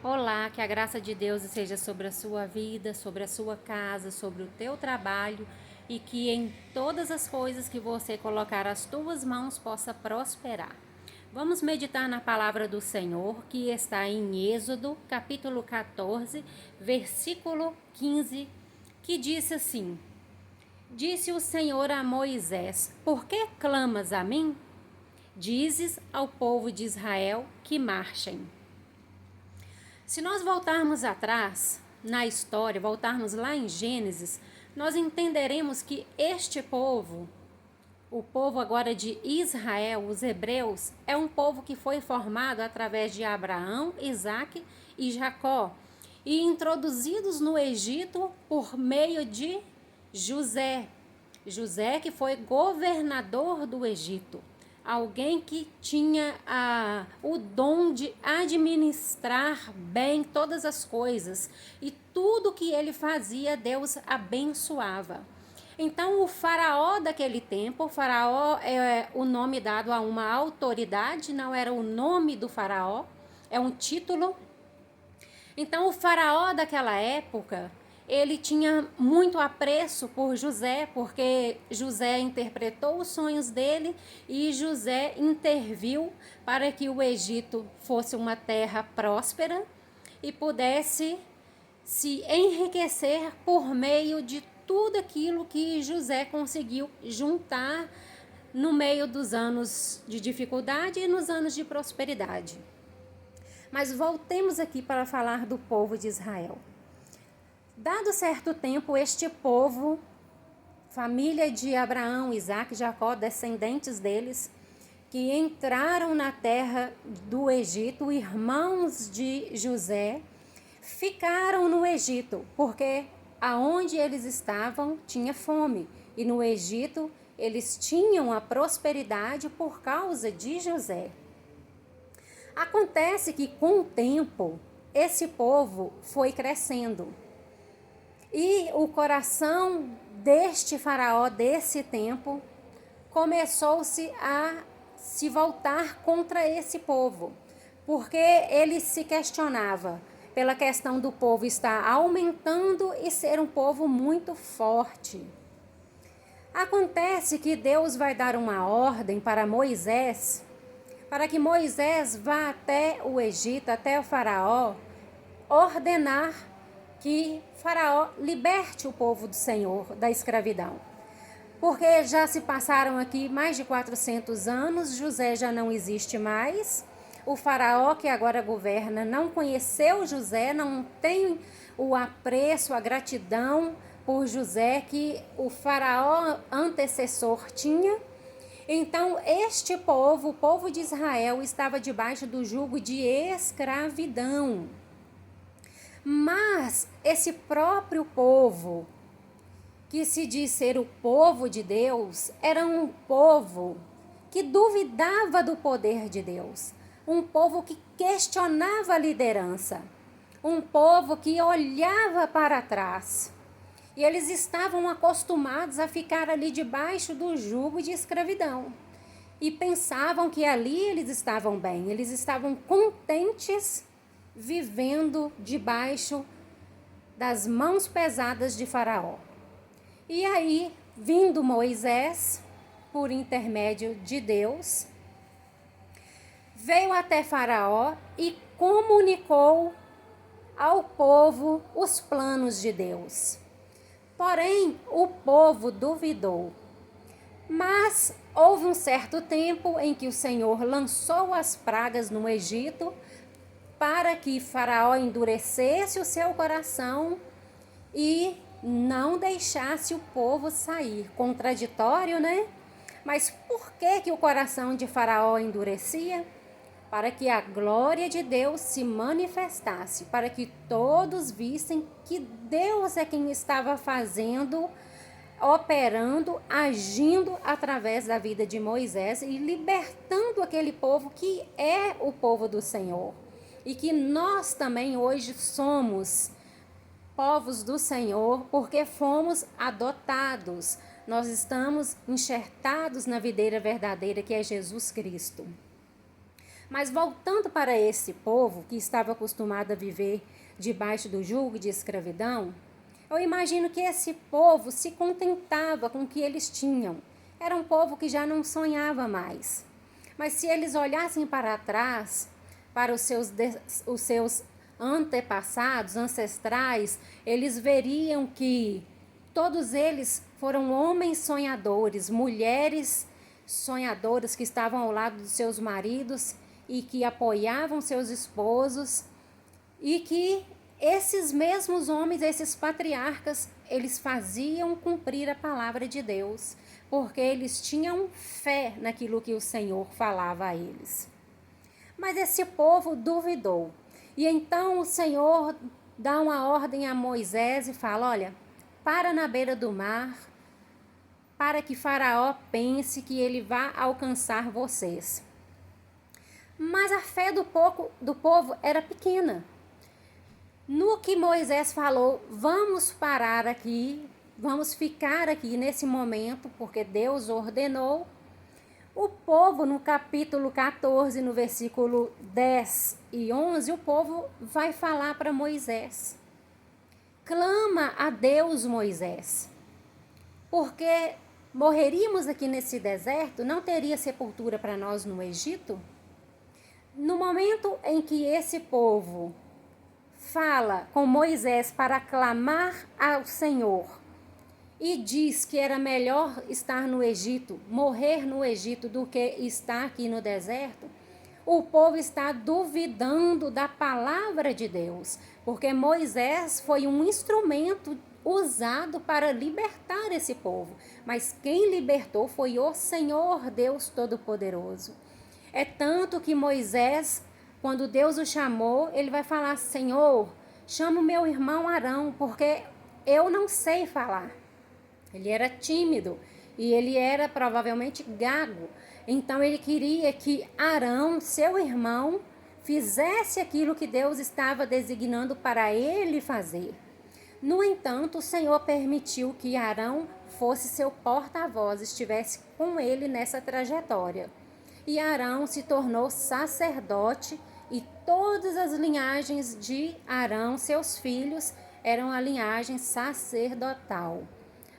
Olá, que a graça de Deus esteja sobre a sua vida, sobre a sua casa, sobre o teu trabalho e que em todas as coisas que você colocar as tuas mãos possa prosperar. Vamos meditar na palavra do Senhor que está em Êxodo, capítulo 14, versículo 15, que diz assim: Disse o Senhor a Moisés: Por que clamas a mim? Dizes ao povo de Israel que marchem. Se nós voltarmos atrás na história, voltarmos lá em Gênesis, nós entenderemos que este povo, o povo agora de Israel, os hebreus, é um povo que foi formado através de Abraão, Isaque e Jacó e introduzidos no Egito por meio de José. José que foi governador do Egito, alguém que tinha o dom de administrar bem todas as coisas e tudo que ele fazia, Deus abençoava. Então, o faraó daquele tempo, o faraó é o nome dado a uma autoridade, não era o nome do faraó, é um título. Então, o faraó daquela época, ele tinha muito apreço por José, porque José interpretou os sonhos dele e José interviu para que o Egito fosse uma terra próspera e pudesse se enriquecer por meio de tudo aquilo que José conseguiu juntar no meio dos anos de dificuldade e nos anos de prosperidade. Mas voltemos aqui para falar do povo de Israel. Dado certo tempo, este povo, família de Abraão, Isaque e Jacó, descendentes deles, que entraram na terra do Egito, irmãos de José, ficaram no Egito, porque aonde eles estavam tinha fome, e no Egito eles tinham a prosperidade por causa de José. Acontece que com o tempo esse povo foi crescendo e o coração deste faraó desse tempo começou-se a se voltar contra esse povo, porque ele se questionava pela questão do povo estar aumentando e ser um povo muito forte. Acontece que Deus vai dar uma ordem para Moisés, para que Moisés vá até o Egito, até o faraó, ordenar que faraó liberte o povo do Senhor da escravidão. Porque já se passaram aqui mais de 400 anos, José já não existe mais, o faraó que agora governa não conheceu José, não tem o apreço, a gratidão por José que o faraó antecessor tinha. Então, este povo, o povo de Israel, estava debaixo do jugo de escravidão. Mas esse próprio povo, que se diz ser o povo de Deus, era um povo que duvidava do poder de Deus, um povo que questionava a liderança, um povo que olhava para trás. E eles estavam acostumados a ficar ali debaixo do jugo de escravidão. E pensavam que ali eles estavam bem, eles estavam contentes vivendo debaixo das mãos pesadas de Faraó. E aí, vindo Moisés, por intermédio de Deus, veio até Faraó e comunicou ao povo os planos de Deus. Porém, o povo duvidou. Mas houve um certo tempo em que o Senhor lançou as pragas no Egito para que Faraó endurecesse o seu coração e não deixasse o povo sair. Contraditório, né? Mas por que o coração de Faraó endurecia? Para que a glória de Deus se manifestasse, para que todos vissem que Deus é quem estava fazendo, operando, agindo através da vida de Moisés e libertando aquele povo que é o povo do Senhor. E que nós também hoje somos povos do Senhor, porque fomos adotados. Nós estamos enxertados na videira verdadeira que é Jesus Cristo. Mas voltando para esse povo que estava acostumado a viver debaixo do jugo de escravidão, eu imagino que esse povo se contentava com o que eles tinham. Era um povo que já não sonhava mais. Mas se eles olhassem para trás, para os seus antepassados, ancestrais, eles veriam que todos eles foram homens sonhadores, mulheres sonhadoras que estavam ao lado dos seus maridos e que apoiavam seus esposos, e que esses mesmos homens, esses patriarcas, eles faziam cumprir a palavra de Deus, porque eles tinham fé naquilo que o Senhor falava a eles. Mas esse povo duvidou. E então o Senhor dá uma ordem a Moisés e fala: olha, para na beira do mar, para que Faraó pense que ele vá alcançar vocês. Mas a fé do povo era pequena. No que Moisés falou, vamos parar aqui, vamos ficar aqui nesse momento, porque Deus ordenou, o povo, no capítulo 14, no versículo 10 e 11, o povo vai falar para Moisés: clama a Deus, Moisés, porque morreríamos aqui nesse deserto, não teria sepultura para nós no Egito? No momento em que esse povo fala com Moisés para clamar ao Senhor e diz que era melhor estar no Egito, morrer no Egito, do que estar aqui no deserto, o povo está duvidando da palavra de Deus, porque Moisés foi um instrumento usado para libertar esse povo, mas quem libertou foi o Senhor Deus Todo-Poderoso. É tanto que Moisés, quando Deus o chamou, ele vai falar: Senhor, chama o meu irmão Arão, porque eu não sei falar. Ele era tímido e ele era provavelmente gago. Então ele queria que Arão, seu irmão, fizesse aquilo que Deus estava designando para ele fazer. No entanto, o Senhor permitiu que Arão fosse seu porta-voz, estivesse com ele nessa trajetória. E Arão se tornou sacerdote, e todas as linhagens de Arão, seus filhos, eram a linhagem sacerdotal.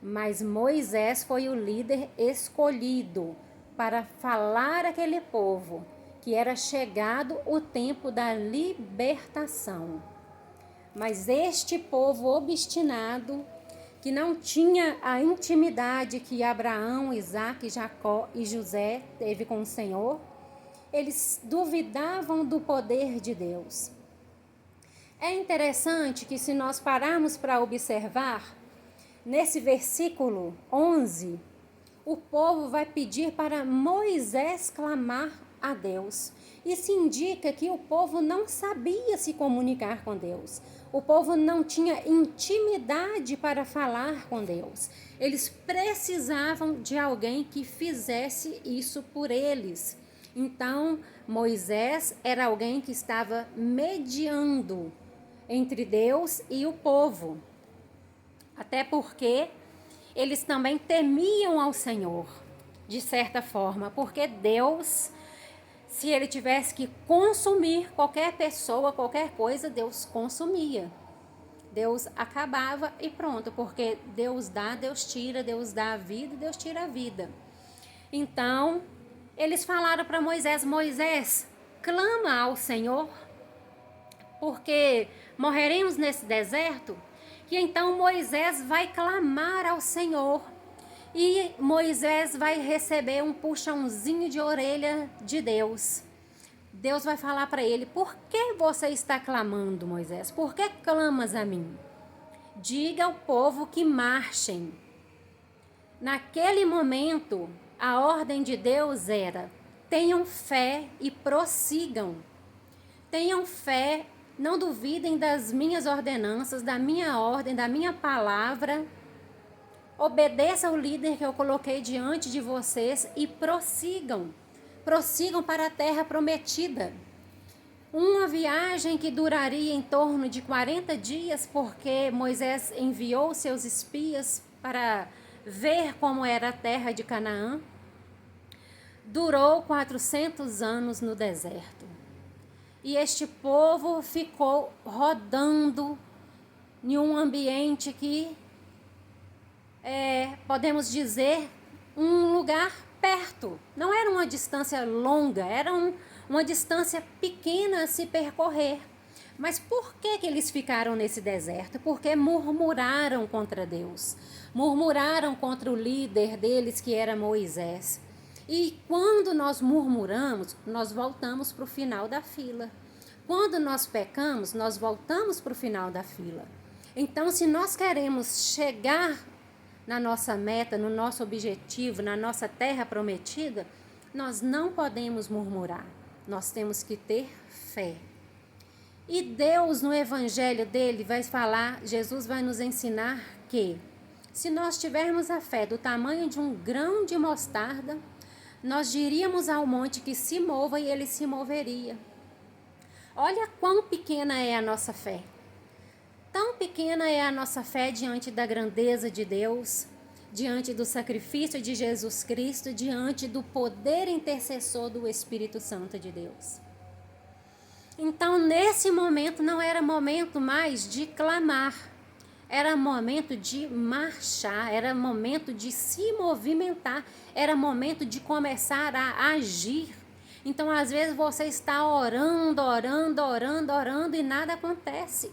Mas Moisés foi o líder escolhido para falar àquele povo que era chegado o tempo da libertação. Mas este povo obstinado, que não tinha a intimidade que Abraão, Isaque, Jacó e José teve com o Senhor, eles duvidavam do poder de Deus. É interessante que, se nós pararmos para observar, nesse versículo 11, o povo vai pedir para Moisés clamar a Deus. Isso indica que o povo não sabia se comunicar com Deus. O povo não tinha intimidade para falar com Deus. Eles precisavam de alguém que fizesse isso por eles. Então, Moisés era alguém que estava mediando entre Deus e o povo. Até porque eles também temiam ao Senhor, de certa forma, porque Deus, se ele tivesse que consumir qualquer pessoa, qualquer coisa, Deus consumia. Deus acabava e pronto, porque Deus dá, Deus tira, Deus dá a vida, Deus tira a vida. Então, eles falaram para Moisés: Moisés, clama ao Senhor, porque morreremos nesse deserto. E então Moisés vai clamar ao Senhor. E Moisés vai receber um puxãozinho de orelha de Deus. Deus vai falar para ele: por que você está clamando, Moisés? Por que clamas a mim? Diga ao povo que marchem. Naquele momento, a ordem de Deus era: tenham fé e prossigam. Tenham fé, não duvidem das minhas ordenanças, da minha ordem, da minha palavra. Obedeça ao líder que eu coloquei diante de vocês e prossigam. Prossigam para a terra prometida. Uma viagem que duraria em torno de 40 dias, porque Moisés enviou seus espias para ver como era a terra de Canaã. durou 400 anos no deserto. E este povo ficou rodando em um ambiente que, podemos dizer, um lugar perto. Não era uma distância longa, era uma distância pequena a se percorrer. Mas por que eles ficaram nesse deserto? Porque murmuraram contra Deus. Murmuraram contra o líder deles, que era Moisés. E quando nós murmuramos, nós voltamos para o final da fila. Quando nós pecamos, nós voltamos para o final da fila. Então, se nós queremos chegar na nossa meta, no nosso objetivo, na nossa terra prometida, nós não podemos murmurar. Nós temos que ter fé. E Deus, no evangelho dele, vai falar, Jesus vai nos ensinar que, se nós tivermos a fé do tamanho de um grão de mostarda, nós diríamos ao monte que se mova e ele se moveria. Olha quão pequena é a nossa fé. Tão pequena é a nossa fé diante da grandeza de Deus, diante do sacrifício de Jesus Cristo, diante do poder intercessor do Espírito Santo de Deus. Então, nesse momento, não era momento mais de clamar, era momento de marchar, era momento de se movimentar, era momento de começar a agir. Então, às vezes, você está orando e nada acontece.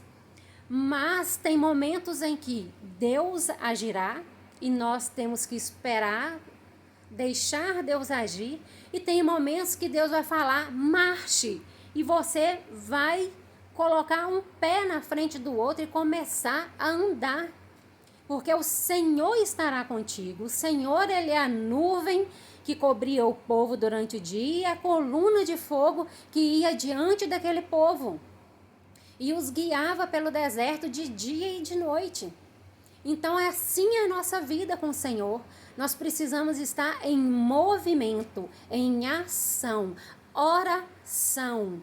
Mas tem momentos em que Deus agirá e nós temos que esperar, deixar Deus agir. E tem momentos que Deus vai falar, marche. E você vai colocar um pé na frente do outro e começar a andar. Porque o Senhor estará contigo. O Senhor, ele é a nuvem que cobria o povo durante o dia e a coluna de fogo que ia diante daquele povo. E os guiava pelo deserto de dia e de noite. Então, é assim a nossa vida com o Senhor. Nós precisamos estar em movimento, em ação, oração.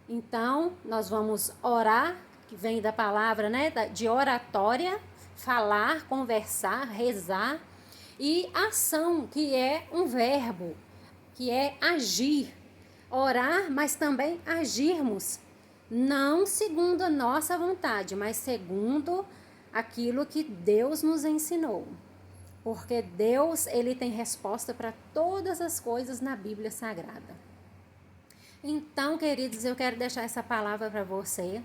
Então, nós vamos orar, que vem da palavra, né, de oratória, falar, conversar, rezar, e ação, que é um verbo, que é agir. Orar, mas também agirmos. Não segundo a nossa vontade, mas segundo aquilo que Deus nos ensinou. Porque Deus, ele tem resposta para todas as coisas na Bíblia Sagrada. Então, queridos, eu quero deixar essa palavra para você.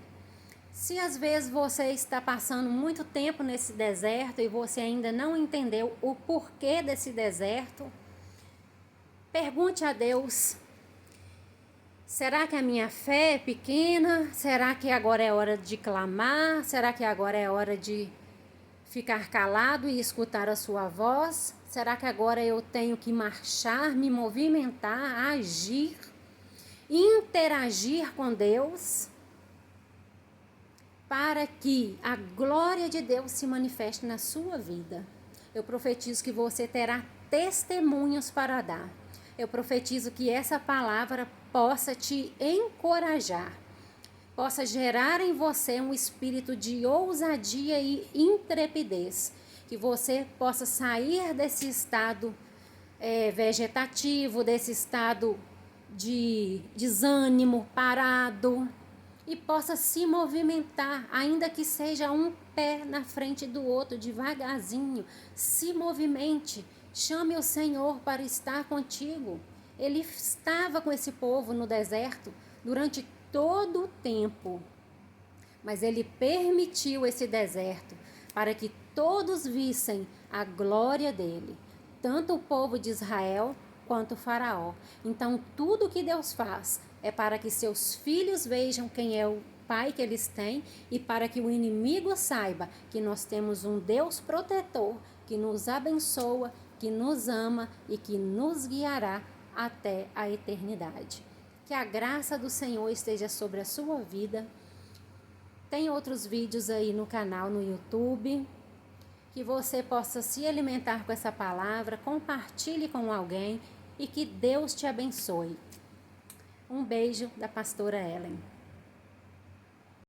Se às vezes você está passando muito tempo nesse deserto e você ainda não entendeu o porquê desse deserto, pergunte a Deus: será que a minha fé é pequena? Será que agora é hora de clamar? Será que agora é hora de ficar calado e escutar a sua voz? Será que agora eu tenho que marchar, me movimentar, agir, interagir com Deus, para que a glória de Deus se manifeste na sua vida? Eu profetizo que você terá testemunhos para dar. Eu profetizo que essa palavra possa te encorajar, possa gerar em você um espírito de ousadia e intrepidez, que você possa sair desse estado vegetativo, desse estado de desânimo, parado, e possa se movimentar, ainda que seja um pé na frente do outro, devagarzinho. Se movimente, chame o Senhor para estar contigo. Ele estava com esse povo no deserto durante todo o tempo, mas ele permitiu esse deserto para que todos vissem a glória dele, tanto o povo de Israel quanto o faraó. Então, tudo que Deus faz é para que seus filhos vejam quem é o Pai que eles têm e para que o inimigo saiba que nós temos um Deus protetor que nos abençoa, que nos ama e que nos guiará até a eternidade. Que a graça do Senhor esteja sobre a sua vida. Tem outros vídeos aí no canal, no YouTube, que você possa se alimentar com essa palavra, compartilhe com alguém e que Deus te abençoe. Um beijo da pastora Ellen.